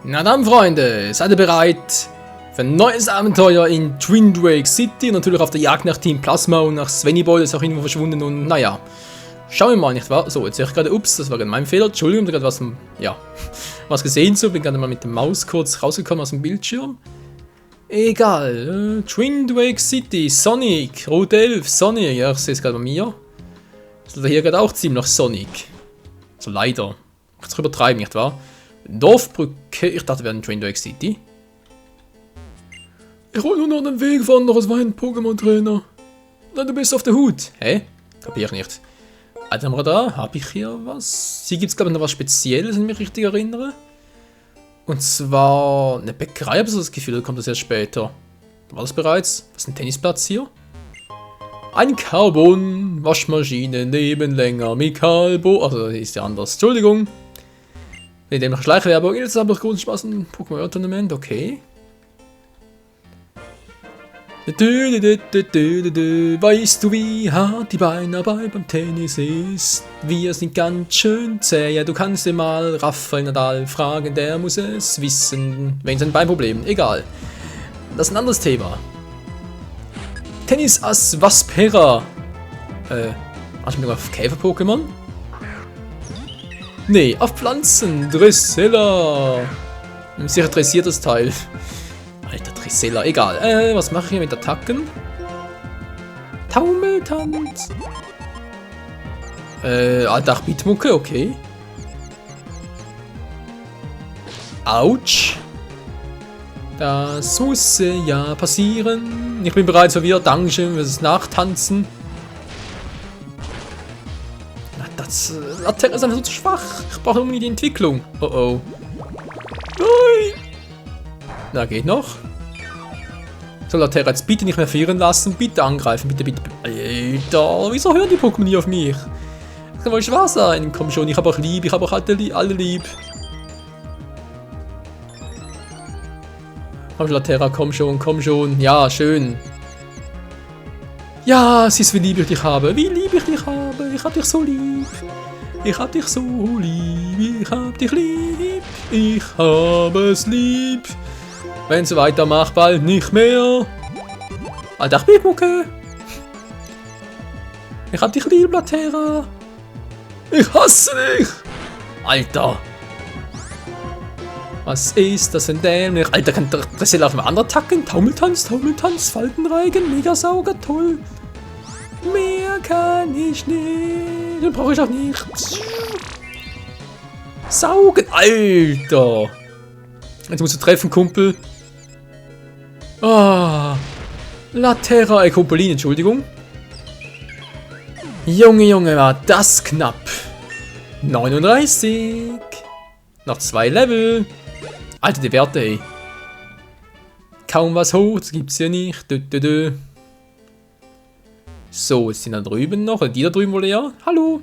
Na dann, Freunde, seid ihr bereit für ein neues Abenteuer in Twin Drake City? Natürlich auf der Jagd nach Team Plasma und nach Svenny Boy, ist auch irgendwo verschwunden und naja. Schauen wir mal, nicht wahr? So, jetzt sehe ich gerade, ups, das war gerade mein Fehler. Entschuldigung, ich habe gerade was gesehen, so, bin gerade mal mit der Maus kurz rausgekommen aus dem Bildschirm. Egal, Twin Drake City, Sonic, Route 11, Sonic, ja, ich sehe es gerade bei mir. Das ist hier gerade auch ziemlich Sonic. So, leider. Ich kann es übertreiben, nicht wahr? Dorfbrücke, ich dachte, wir wären in Twin Drake City. Ich wollte nur noch einen Wegwanderer, es war ein Pokémon-Trainer. Nein, du bist auf der Hut. Hä? Kapier ich nicht. Alter, haben wir da? Habe ich hier was? Hier gibt es, glaube ich, noch was Spezielles, wenn ich mich richtig erinnere. Und zwar eine Bäckerei, habe ich so das Gefühl, da kommt das erst später. War das bereits? Was ist ein Tennisplatz hier? Ein Carbon-Waschmaschine neben länger Mikalbo. Also, ist ja anders. Entschuldigung. Ne, dem noch Schleichwerbung. Jetzt haben wir großen Spaß im Pokémon-Tournament. Okay. Weißt du, wie hart die Beinarbeit beim Tennis ist? Wir sind ganz schön zäh. Ja, du kannst dir mal Rafael Nadal fragen, der muss es wissen. Wenn sein Beinproblem, egal. Das ist ein anderes Thema. Tennis-Ass Vaspera. Hast du mich auf Käfer-Pokémon? Nee, auf Pflanzen. Dressella. Sicher dressiert das Teil. Alter, Dressella, egal. Was mache ich hier mit Attacken? Taumeltanz. Alter, Beatmucke, okay. Autsch. Das muss ja passieren. Ich bin bereit für wir. Dankeschön für das Nachtanzen. Das Laterra ist einfach so zu schwach. Ich brauche irgendwie die Entwicklung. Oh oh. Nein. Na, geht noch. So, Laterra, jetzt bitte nicht mehr frieren lassen. Bitte angreifen. Bitte, bitte. Alter, wieso hören die Pokémon nie auf mich? Das kann wohl nicht wahr sein. Komm schon, ich habe auch lieb. Ich habe auch alle lieb. Komm schon, Laterra, komm schon, komm schon. Ja, schön. Ja, siehst du, wie lieb ich dich habe. Wie lieb ich dich habe. Ich hab dich so lieb. Ich hab dich so lieb. Ich hab dich lieb. Ich habe es lieb. Wenn es weitermacht, bald nicht mehr. Alter, Beatmucke. Ich hab dich lieb, Laterra. Ich hasse dich. Alter. Was ist das denn dämlich? Alter, kann das auf einem anderen Tacken? Taumeltanz, Faltenreigen, Megasauger, toll. Mehr kann ich nicht. Den brauche ich auch nicht. Saugen, Alter. Jetzt musst du treffen, Kumpel. Ah. Laterra, Kumpeline, Entschuldigung. Junge, war das knapp. 39. Noch 2 Level. Alter, die Werte, ey. Kaum was hoch, das gibt's ja nicht. So, jetzt sind da drüben noch. Die da drüben wohl ja. Hallo.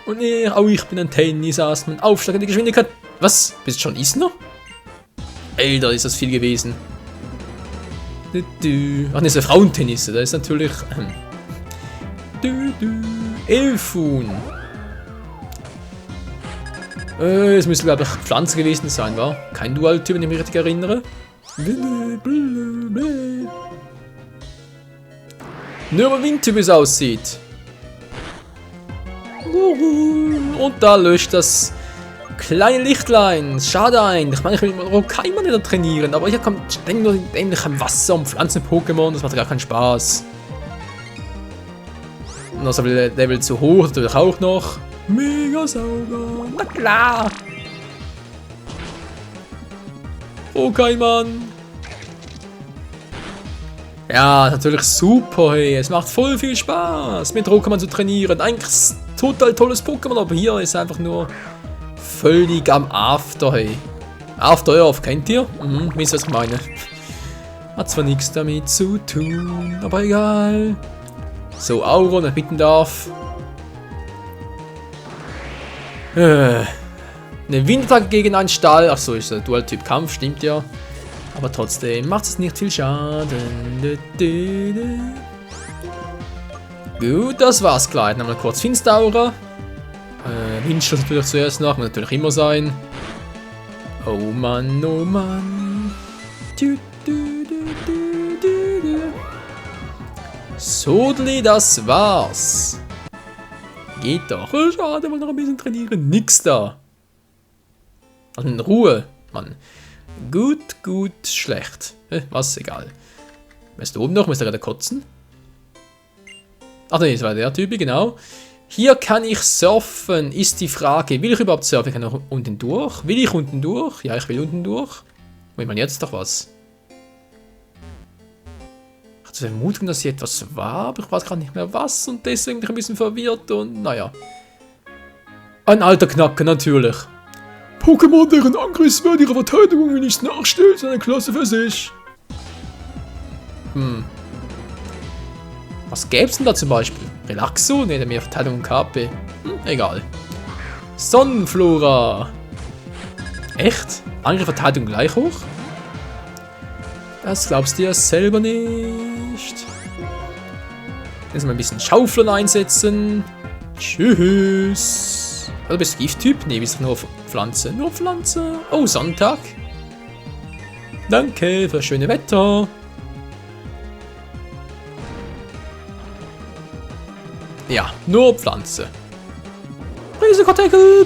Und ich bin ein Tennisass mit aufsteigender Geschwindigkeit. Was? Bist du schon Isner? Alter, ist das viel gewesen. Ach ne, ist ein Frauentennis. Da ist natürlich. Elfun. Es müsste, glaube ich, Pflanze gewesen sein, war? Kein Dual-Typ, wenn ich mich richtig erinnere. Nur aber Windtyp, wie es aussieht. Und da löscht das kleine Lichtlein. Schade ein. Ich meine, ich will mit Rokaima nicht trainieren, aber hier kommt ständig nur ähnlich am Wasser und Pflanzen-Pokémon. Das macht gar keinen Spaß. Und das Level zu hoch, natürlich auch noch. Megasauger. Na klar. Rokaima. Ja, natürlich super, hey. Es macht voll viel Spaß, mit Rokaima zu trainieren. Eigentlich ist es total tolles Pokémon, aber hier ist einfach nur völlig am After, hey. After Earth, kennt ihr? Wisst ihr, was ich meine? Hat zwar nichts damit zu tun, aber egal. So, Auro, wenn ich bitten darf. Eine Windattacke gegen einen Stahl. Achso, ist der Dual-Typ Kampf, stimmt ja. Aber trotzdem macht es nicht viel Schaden. Gut, das war's gleich. Dann haben wir kurz Finstaura. Windstoß natürlich zuerst noch, muss natürlich immer sein. Oh Mann, oh Mann. Du, du, du, du, du, du. Sodli, das war's. Geht doch. Schade, mal noch ein bisschen trainieren. Nix da. Also in Ruhe, Mann. Gut, gut, schlecht. Was, egal. Wer ist da oben noch? Muss da gerade kotzen? Ach nee, das war der Typ, genau. Hier kann ich surfen, ist die Frage. Will ich überhaupt surfen? Ich kann auch unten durch. Will ich unten durch? Ja, ich will unten durch. Will man jetzt doch was? Ich hatte die Vermutung, dass hier etwas war, aber ich weiß gar nicht mehr was. Und deswegen bin ich ein bisschen verwirrt und naja. Ein alter Knacker, natürlich. Pokémon, deren Angriffswert ihrer Verteidigung nichts nachstellt, ist eine Klasse für sich. Was gäb's denn da zum Beispiel? Relaxo? Ne, der mehr Verteidigung und KP. Egal. Sonnenflora. Echt? Angriff Verteidigung gleich hoch? Das glaubst du ja selber nicht. Jetzt mal ein bisschen Schaufeln einsetzen. Tschüss. Also bist du Gifttyp? Ne, bist du nur Pflanze. Nur Pflanze. Oh, Sonntag. Danke für das schöne Wetter. Ja, nur Pflanze. Risikotackle.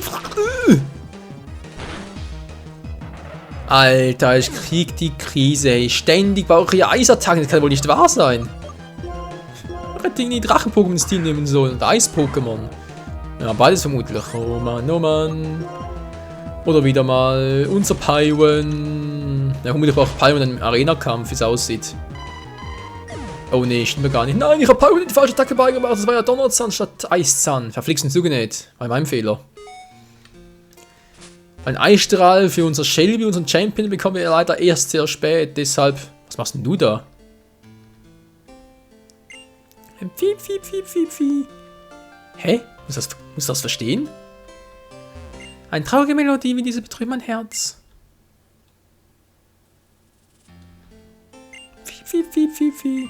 Alter, ich krieg die Krise. Ey. Ständig brauche ich Eisattacken. Das kann wohl nicht wahr sein. Ich hätte die Drachen-Pokémon ins Team nehmen sollen. Und Eis-Pokémon. Ja, beides vermutlich. Oh Mann, oh Mann. Oder wieder mal unser Pyron. Ja, vermutlich braucht Pyron einen Arena-Kampf, wie es aussieht. Oh ne, stimmt mir gar nicht. Nein, ich habe Pyron die falsche Attacke beigemacht. Das war ja Donnerzahn statt Eiszahn. Verflixen zugenäht. War mein Fehler. Ein Eisstrahl für unser Shelby, unseren Champion, bekommen wir leider erst sehr spät. Deshalb. Was machst denn du da? Fiep, fiep, fiep, fiep, fiep. Hä? Muss das verstehen? Eine traurige Melodie wie diese betrübt mein Herz. Fiep, fiep, fiep, fiep, fiep.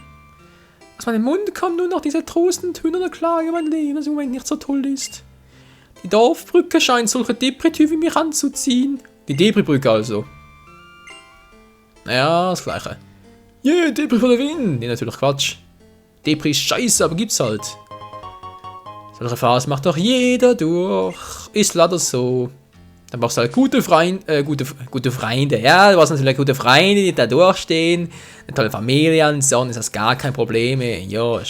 Aus meinem Mund kommt nur noch diese trostende Töne der Klage, mein Leben, das im Moment nicht so toll ist. Die Dorfbrücke scheint solche Depri-Typen wie mich anzuziehen. Die Depri-Brücke also. Naja, das Gleiche. Yeah, Depri für den Win. Nee, natürlich Quatsch. Depri ist scheiße, aber gibt's halt. Solche Phasen macht doch jeder durch. Ist leider so. Dann brauchst du halt gute Freunde, gute Freunde. Ja, du brauchst natürlich gute Freunde, die da durchstehen. Eine tolle Familie und so, ist das gar kein Problem. Ja,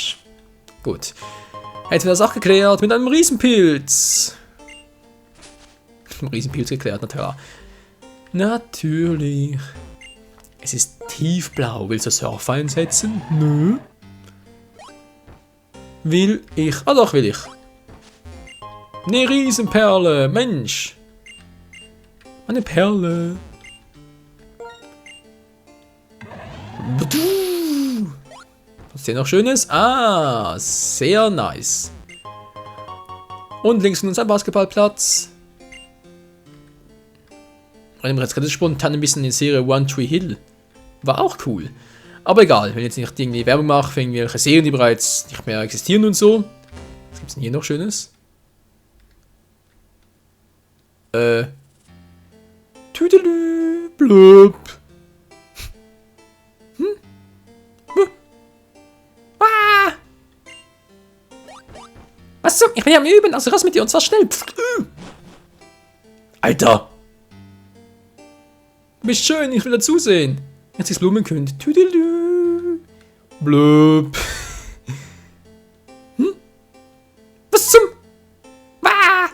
gut. Jetzt wird das auch geklärt mit einem Riesenpilz. Riesenpilz geklärt, natürlich. Natürlich. Es ist tiefblau. Willst du Surfer einsetzen? Nö. Will ich? Ah doch, will ich. Ne Riesenperle, Mensch. Eine Perle. Was ist hier noch Schönes? Ah, sehr nice. Und links von uns ein Basketballplatz. Rennen wir jetzt gerade spontan ein bisschen in die Serie One Tree Hill. War auch cool. Aber egal, wenn ich jetzt nicht irgendwie Werbung mache für irgendwelche Serien, die bereits nicht mehr existieren und so. Was gibt's denn hier noch Schönes? Tüdelü, blöb. Ah! Was zum? Ich bin ja am Üben, also raus mit dir und zwar schnell. Alter! Du bist schön, ich will dazu sehen. Jetzt ist Blumenkönig. Tüdelü. Blöb. Was zum? Ah!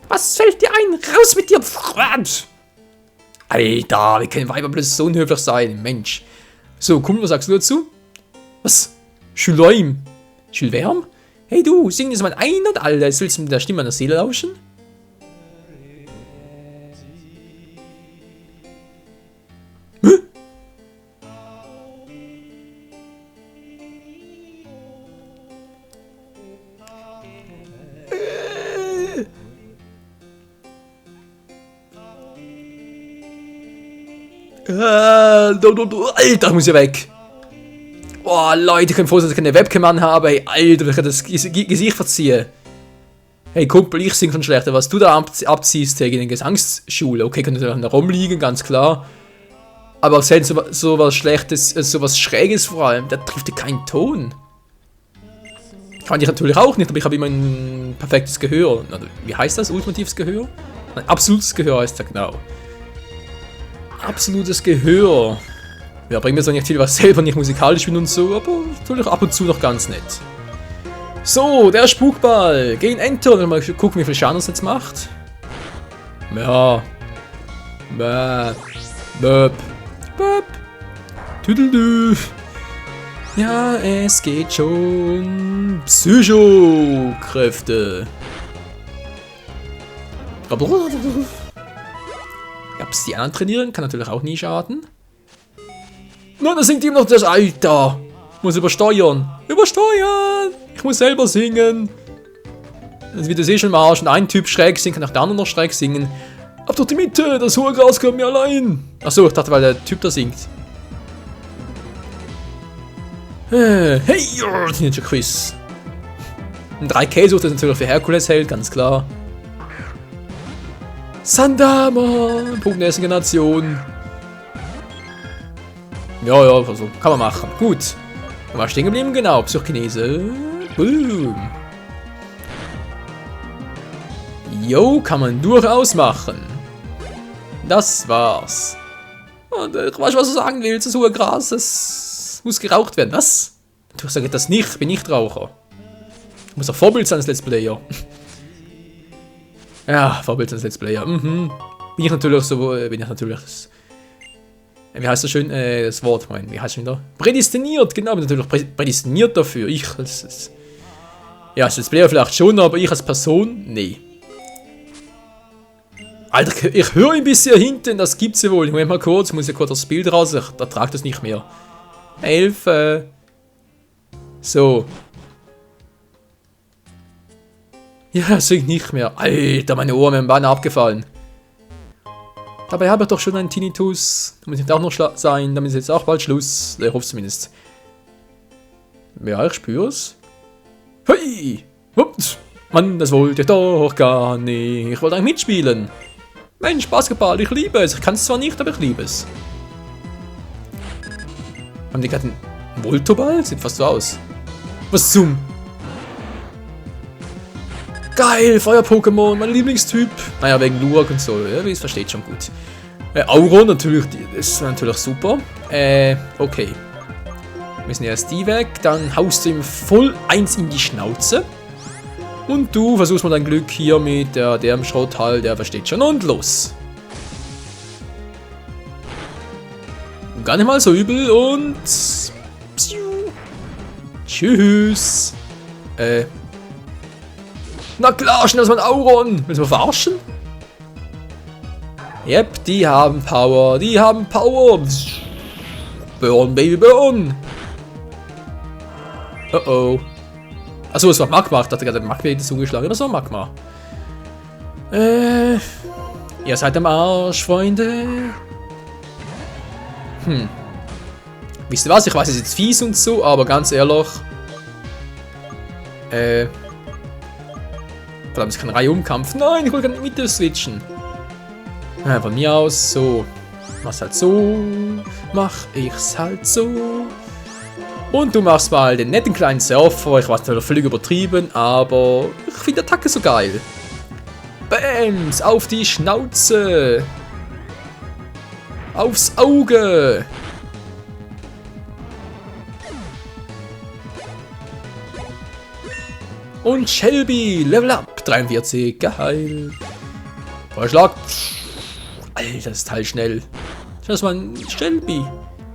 Was fällt dir ein? Raus mit dir! Alter, wie können Weiber bloß so unhöflich sein? Mensch. So, komm, was sagst du dazu? Was? Schüleim? Schülwärm? Hey du, sing das mal ein und all. Willst du mit der Stimme meiner Seele lauschen? Alter, muss ja weg. Oh, Leute, ich kann froh sein, dass ich keine Webcam anhabe. Alter, ich kann das Gesicht verziehen. Hey Kumpel, ich sing schon schlechter, was du da abziehst gegen den Gesangsschule. Okay, kann natürlich noch rumliegen, ganz klar. Aber selbst so was Schlechtes, so was Schräges vor allem, der trifft ja keinen Ton. Kann ich natürlich auch nicht, aber ich habe immer ein perfektes Gehör. Wie heißt das? Ultimatives Gehör? Nein, absolutes Gehör heißt das, genau. Absolutes Gehör. Ja, bringt mir so nicht viel, was selber nicht musikalisch bin und so, aber natürlich ab und zu noch ganz nett. So, der Spukball. Gegen Enter. Und mal gucken, wie viel Schaden das jetzt macht. Ja. Böp. Böp. Böp. Tüdelü. Ja, es geht schon. Psychokräfte. Ja, die anderen trainieren, kann natürlich auch nie schaden. Nein, da singt ihm noch das Alter. Muss übersteuern. Übersteuern. Ich muss selber singen. Also wie du siehst schon mal, schon ein Typ schräg singen, kann auch der andere noch schräg singen. Ab durch die Mitte, das hohe Gras kommt mir allein. Achso, ich dachte, weil der Typ da singt. Hey, Ninja Quiz. Ein 3K sucht das natürlich für Herkules hält, ganz klar. Sandama, Pugnässige Nation. Ja, also kann man machen. Gut. Wo war stehen geblieben? Genau, Psychokinese. Boom. Jo, kann man durchaus machen. Das war's. Und ich weiß, was du sagen willst. Das hohe Gras, das muss geraucht werden. Was? Du sagst das nicht, ich bin nicht Raucher. Ich muss doch Vorbild sein als Let's Player. Ja, Vorbild als Let's Player. Mhm. Bin ich natürlich so, wie heißt das schön, das Wort, wie heißt es wieder? Prädestiniert, genau, bin natürlich prädestiniert dafür. Ich als ja, als Let's Player vielleicht schon, aber ich als Person, nee. Alter, ich höre ein bisschen hinten, das gibt's ja wohl. Moment mal kurz, muss ja kurz das Bild raus, ich ertrage das nicht mehr. 11. So. Ja, das singt nicht mehr. Alter, meine Ohren sind beinahe abgefallen. Dabei habe ich doch schon einen Tinnitus. Da muss nicht auch noch sein, damit ist jetzt auch bald Schluss. Ich hoffe zumindest. Ja, ich spüre es. Hey! Ups! Mann, das wollte ich doch gar nicht. Ich wollte eigentlich mitspielen. Mensch, Basketball, ich liebe es. Ich kann es zwar nicht, aber ich liebe es. Haben die gerade einen Voltoball? Sieht fast so aus. Was zum? Geil, Feuer-Pokémon, mein Lieblingstyp. Naja, wegen Luak und so, ja, wie es versteht schon gut. Auron natürlich, das ist natürlich super. Okay. Müssen erst die weg, dann haust du ihm voll eins in die Schnauze. Und du versuchst mal dein Glück hier mit der im Schrotthall, der versteht schon. Und los. Gar nicht mal so übel und... Tschüss. Na klar, schnell ist mein Auron. Willst du mich verarschen? Yep, die haben Power. Die haben Power. Burn, Baby, burn. Oh oh. Achso, es war Magma. Ich dachte gerade, Magma hätte zugeschlagen. Das war Magma. Ihr seid am Arsch, Freunde. Wisst ihr was? Ich weiß, es ist jetzt fies und so, aber ganz ehrlich. Verdammt, es ist kein Reihe-Umkampf. Nein, ich will gerne mit dir switchen. Von mir aus so. Mach's halt so. Mach ich's halt so. Und du machst mal den netten kleinen Surfer. Ich weiß natürlich völlig übertrieben, aber ich finde die Attacke so geil. Bams! Auf die Schnauze! Aufs Auge! Und Shelby, Level Up, 43, geil. Vorschlag. Alter, das Teil schnell. Das war ein Shelby.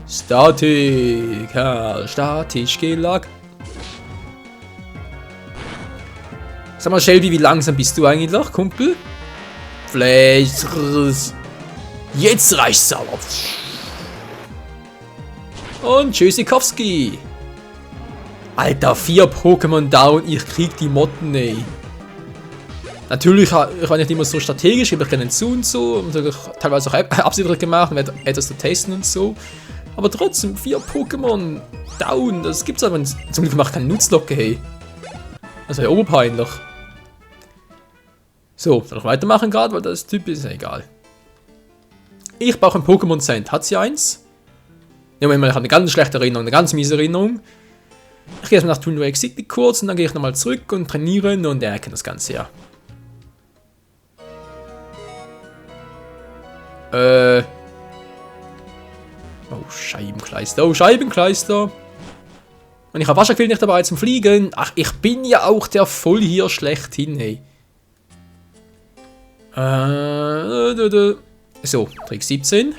Statik, ja, statisch gelagert. Sag mal, Shelby, wie langsam bist du eigentlich, Kumpel? Vielleicht. Jetzt reicht's aber. Und Tschüssikowski. Alter, 4 Pokémon down, ich krieg die Motten, ey. Natürlich, ich war nicht immer so strategisch, ich habe keinen zu und so. Und natürlich teilweise auch absichtlich gemacht, um etwas zu testen und so. Aber trotzdem, 4 Pokémon down, das gibt's aber. Zum Glück macht keinen Nutzlocke, hey. Das wäre ja oberpeinlich. So, soll ich weitermachen gerade, weil das Typ ist ja egal. Ich brauche ein Pokémon Cent. Hat sie eins? Ja, Moment mal, ich habe eine ganz schlechte Erinnerung, eine ganz miese Erinnerung. Ich gehe erstmal nach Twin Drake City kurz und dann gehe ich nochmal zurück und trainieren und er kennt das Ganze ja. Oh, Scheibenkleister, oh, Scheibenkleister. Und ich habe wahrscheinlich nicht dabei zum Fliegen. Ach, ich bin ja auch der voll hier schlechthin, hey. So, Trick 17.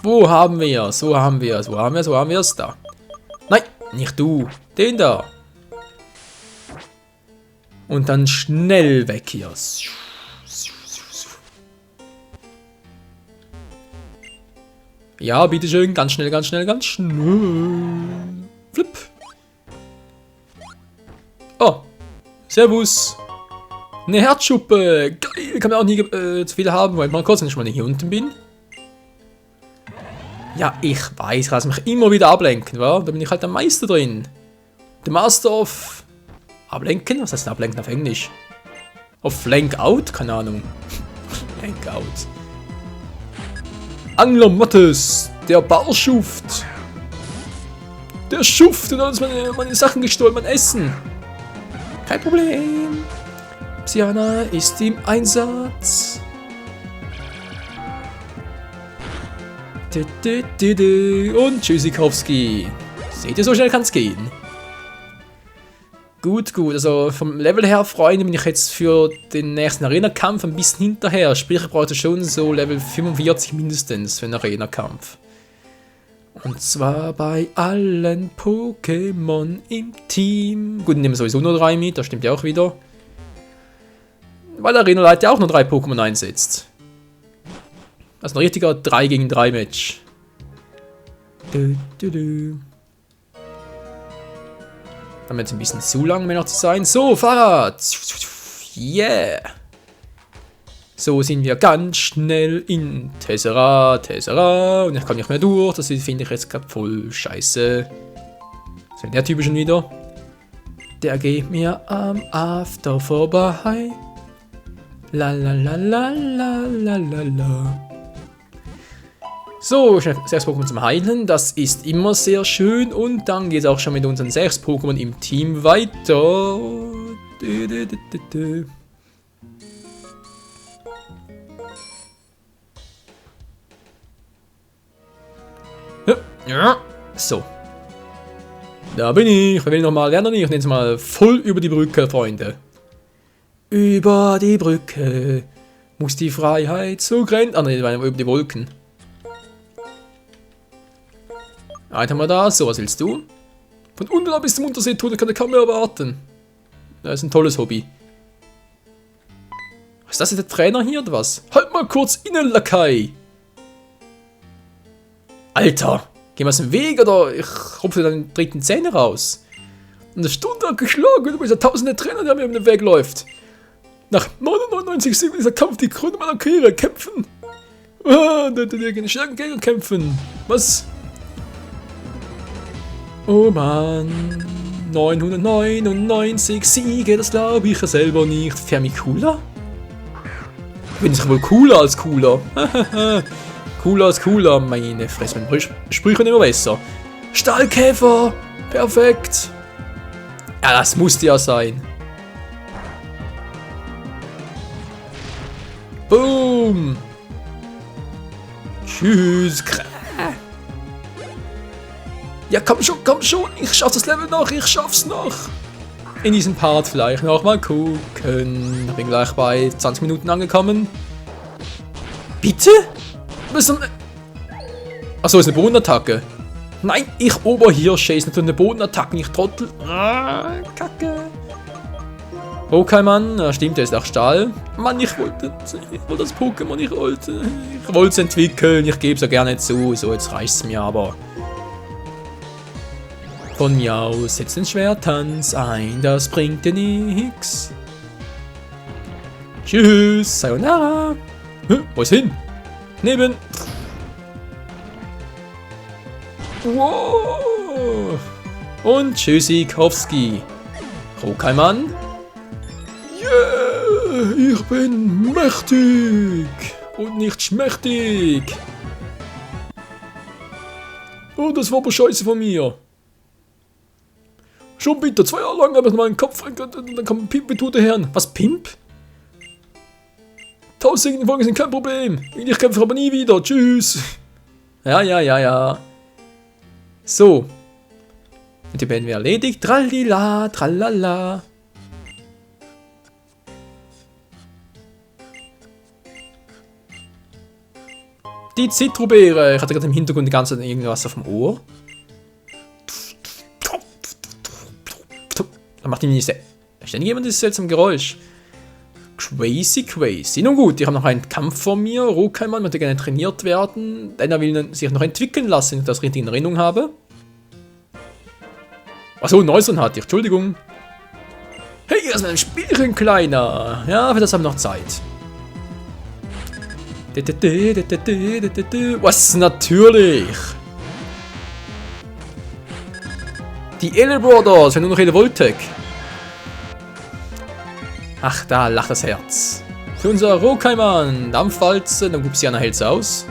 Wo haben wir es? Wo haben wir es? Wo haben wir es? Wo haben wir es? Da. Nein, nicht du. Den da. Und dann schnell weg hier. Ja, bitteschön. Ganz schnell, ganz schnell, ganz schnell. Flip. Oh. Servus. Eine Herzschuppe. Geil. Kann man auch nie zu viel haben. Weil mal kurz, wenn ich mal hier unten bin. Ja, ich weiß, ich lasse mich immer wieder ablenken, wa? Da bin ich halt der Meister drin. Der Master of... Ablenken? Was heißt denn ablenken auf Englisch? Auf Flank Out? Keine Ahnung. Flank Out. Angler Mattes, der Barschuft. Der Schuft, und hat uns meine Sachen gestohlen, mein Essen. Kein Problem. Psyana ist im Einsatz. Und Tschüssikowski. Seht ihr, so schnell kann es gehen. Gut, gut. Also vom Level her, Freunde, bin ich jetzt für den nächsten Arena-Kampf ein bisschen hinterher. Sprich, ich brauchte schon so Level 45 mindestens für einen Arena-Kampf. Und zwar bei allen Pokémon im Team. Gut, nehmen wir sowieso nur 3 mit, das stimmt ja auch wieder. Weil der Arena-Leiter ja auch nur 3 Pokémon einsetzt. Also ein richtiger 3 gegen 3 Match. Dann wird jetzt ein bisschen zu lang, mehr noch zu sein. So, Fahrrad! Yeah! So sind wir ganz schnell in Tessera. Und ich komme nicht mehr durch. Das finde ich jetzt gerade voll scheiße. Was ist der Typ schon wieder? Der geht mir am After vorbei. La la la la la la la la. So, 6 Pokémon zum Heilen, das ist immer sehr schön und dann geht es auch schon mit unseren 6 Pokémon im Team weiter. Ja, so. Da bin ich, wer will nochmal lernen? Ich nenne es mal voll über die Brücke, Freunde. Über die Brücke muss die Freiheit so grenzen. Ah, ne, über die Wolken. Einen haben wir da. So, was willst du? Von unten bis zum Untersee tun, kann ich kaum mehr erwarten. Das ist ein tolles Hobby. Ist das jetzt der Trainer hier oder was? Halt mal kurz inne, Lakai! Alter! Geh mal aus dem Weg oder ich rupfe deine dritten Zähne raus. Und eine Stunde hat geschlagen und du bist der tausende Trainer, der mir über den Weg läuft. Nach 99 Siegen dieser Kampf die Krone meiner Karriere kämpfen. Den starken Gegner kämpfen. Was? Oh Mann. 999 Siege, das glaube ich ja selber nicht. Fermicula? Bin ich wohl cooler als cooler. Cooler als cooler, meine Fresse. Meine Sprüche immer besser. Stahlkäfer! Perfekt! Ja, das musste ja sein. Boom! Tschüss! Ja, komm schon! Ich schaff das Level noch! Ich schaff's noch! In diesem Part vielleicht noch mal gucken. Ich bin gleich bei 20 Minuten angekommen. Bitte? Achso, ist eine Bodenattacke. Nein, ich Oberhirsche ist natürlich eine Bodenattacke, nicht Trottel. Ah, Kacke. Okay, Mann, stimmt, der ist auch Stahl. Mann, ich wollte das Pokémon, ich wollte es entwickeln, ich gebe es ja gerne zu. So, jetzt reicht es mir aber. Von mir aus, setz den Schwertanz ein, das bringt dir nix. Tschüss, Sayonara. Wo ist hin? Neben. Wow. Und Tschüssikowski. Rokaimann. ich bin mächtig und nicht schmächtig. Oh, das war aber scheiße von mir. Schon bitte, 2 Jahre lang habe ich meinen Kopf, dann kommt Pimp mit Tute Herren. Was, Pimp? 1000 Folgen sind kein Problem. Ich kämpfe aber nie wieder. Tschüss. Ja. So. Und die werden wir erledigt. Tralila, tralala. Die Zitrobeere. Ich hatte gerade im Hintergrund die ganze Zeit irgendwas auf dem Ohr. Da macht ihm ständig jemand dieses seltsame Geräusch. Crazy. Nun gut, ich habe noch einen Kampf vor mir. Rokaiman möchte gerne trainiert werden, denn er will sich noch entwickeln lassen, wenn ich das richtig in Erinnerung habe. Achso, Neuson hatte ich, Entschuldigung. Hey, erstmal ein Spielchen, Kleiner. Ja, für das haben wir noch Zeit. Was? Natürlich. Die Ele Brothers, wenn nur noch Ele Voltec. Ach, da lacht das Herz. Für unser Rokaiman, Dampfwalze, dann gut, Psyana hält's aus.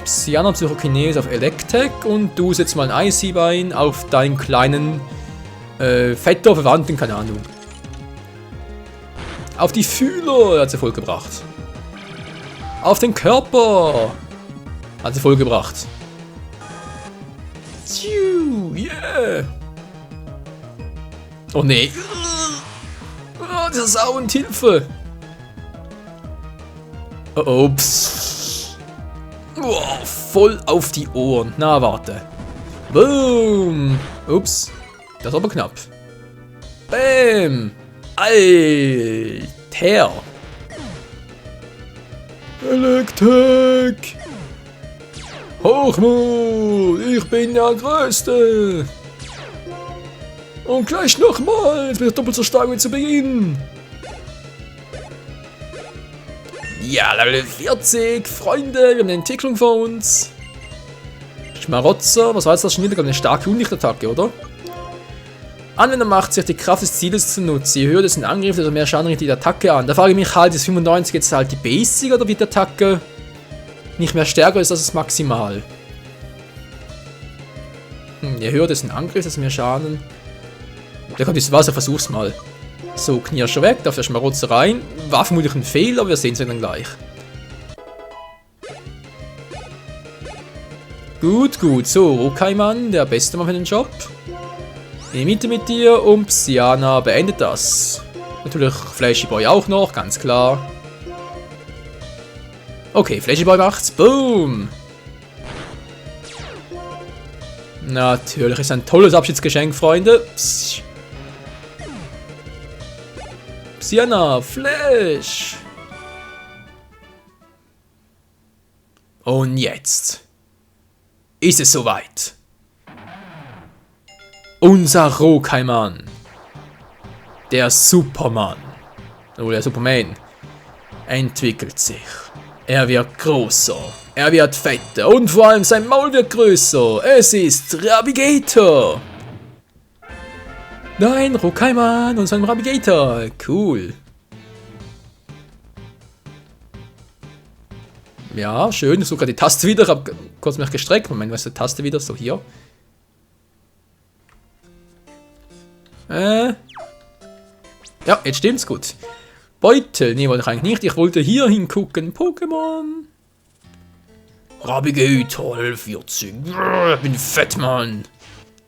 Psyana Psychokinese auf Electek und du setzt mal ein Icy-Bein auf deinen kleinen, fetter Verwandten, keine Ahnung. Auf die Fühler hat sie vollgebracht. Auf den Körper hat sie vollgebracht. Yeah! Oh nee. Oh, dieser Sau und Hilfe. Oh, psst. Oh, voll auf die Ohren. Na, warte. Boom. Ups. Das ist aber knapp. Bam. Alter. Electek. Hochmut. Ich bin der Größte. Und gleich nochmal. Jetzt bin ich doppelt so stark wie zu Beginn. Ja, Level 40. Freunde, wir haben eine Entwicklung vor uns. Schmarotzer. Was war jetzt das schon wieder? Eine starke Unlichtattacke, oder? Anwender macht sich die Kraft des Zieles zunutze. Je höher dessen Angriff, desto mehr Schaden richtet die Attacke an. Da frage ich mich halt, ist 95 jetzt halt die Basic oder wird die Attacke nicht mehr stärker ist, als das maximal? Je höher dessen Angriff, desto mehr Schaden. Da kommt das Wasser, versuch's mal. So, Knirscher weg, dafür Schmarotzer rein. War vermutlich ein Fehler, aber wir sehen es dann gleich. Gut. So, Rokaiman, der beste Mann für den Job. In die Mitte mit dir und Psyana beendet das. Natürlich Flashy Boy auch noch, ganz klar. Okay, Flashy Boy macht's. Boom! Natürlich ist ein tolles Abschiedsgeschenk, Freunde. Psyana, Flash! Und jetzt ist es soweit. Unser Rokaiman. Der Superman. Oder der Superman. Entwickelt sich. Er wird größer. Er wird fetter. Und vor allem sein Maul wird größer. Es ist Rabigator. Nein, Rokaiman und sein Rabigator. Cool. Ja, schön. Ich suche gerade die Taste wieder. Ich habe kurz mich gestreckt. Moment, was ist die Taste wieder? So, hier. Ja, jetzt stimmt's gut. Beutel, nee, wollte ich eigentlich nicht. Ich wollte hier hingucken. Pokémon. Rabigator 40. Ich bin fett, Mann.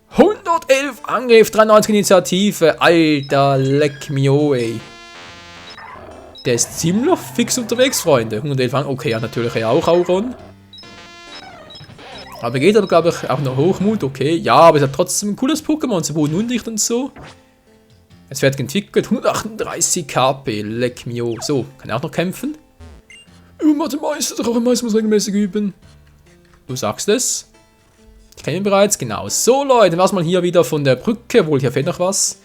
111 Angriff, 93 Initiative. Alter, leck mich, ey. Der ist ziemlich fix unterwegs, Freunde. 111 Angriff. Okay, ja, natürlich auch Auron. Aber geht aber, glaube ich, auch noch Hochmut, okay. Ja, aber es hat trotzdem ein cooles Pokémon, zu Boden undicht und so. Es wird entwickelt, 138 KP, leck mio. So, kann er auch noch kämpfen? Mathe-Meister, der Meister muss regelmäßig üben. Du sagst es. Ich kenne ihn bereits, genau. So, Leute, was mal hier wieder von der Brücke, wohl hier fehlt noch was.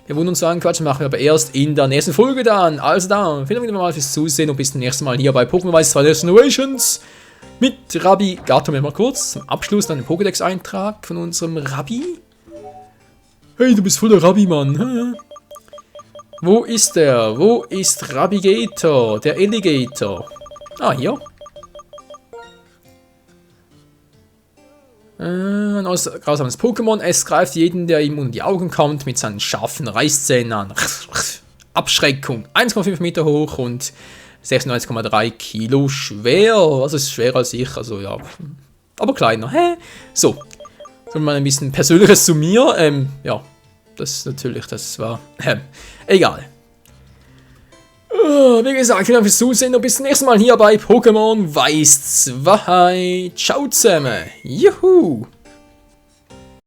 Wir wollen uns so anquatschen, machen wir aber erst in der nächsten Folge dann. Also dann, vielen Dank mal fürs Zusehen und bis zum nächsten Mal hier bei Pokémon Weiß 2 Generations. Mit Rabigator mal kurz zum Abschluss dann den Pokédex-Eintrag von unserem Rabi. Hey, du bist voller Rabi, Mann. Wo ist der? Wo ist Rabigator? Der Alligator. Ah, hier. Ein grausames Pokémon. Es greift jeden, der ihm unter die Augen kommt, mit seinen scharfen Reißzähnen an. Abschreckung. 1,5 Meter hoch und 96,3 Kilo schwer. Also ist schwerer als ich, also ja. Aber kleiner. Hä? So. So mal ein bisschen Persönliches zu mir. Ja. Das natürlich, das war. Egal. Wie gesagt, vielen Dank fürs Zusehen und bis zum nächsten Mal hier bei Pokémon Weiß 2. Ciao zusammen. Juhu.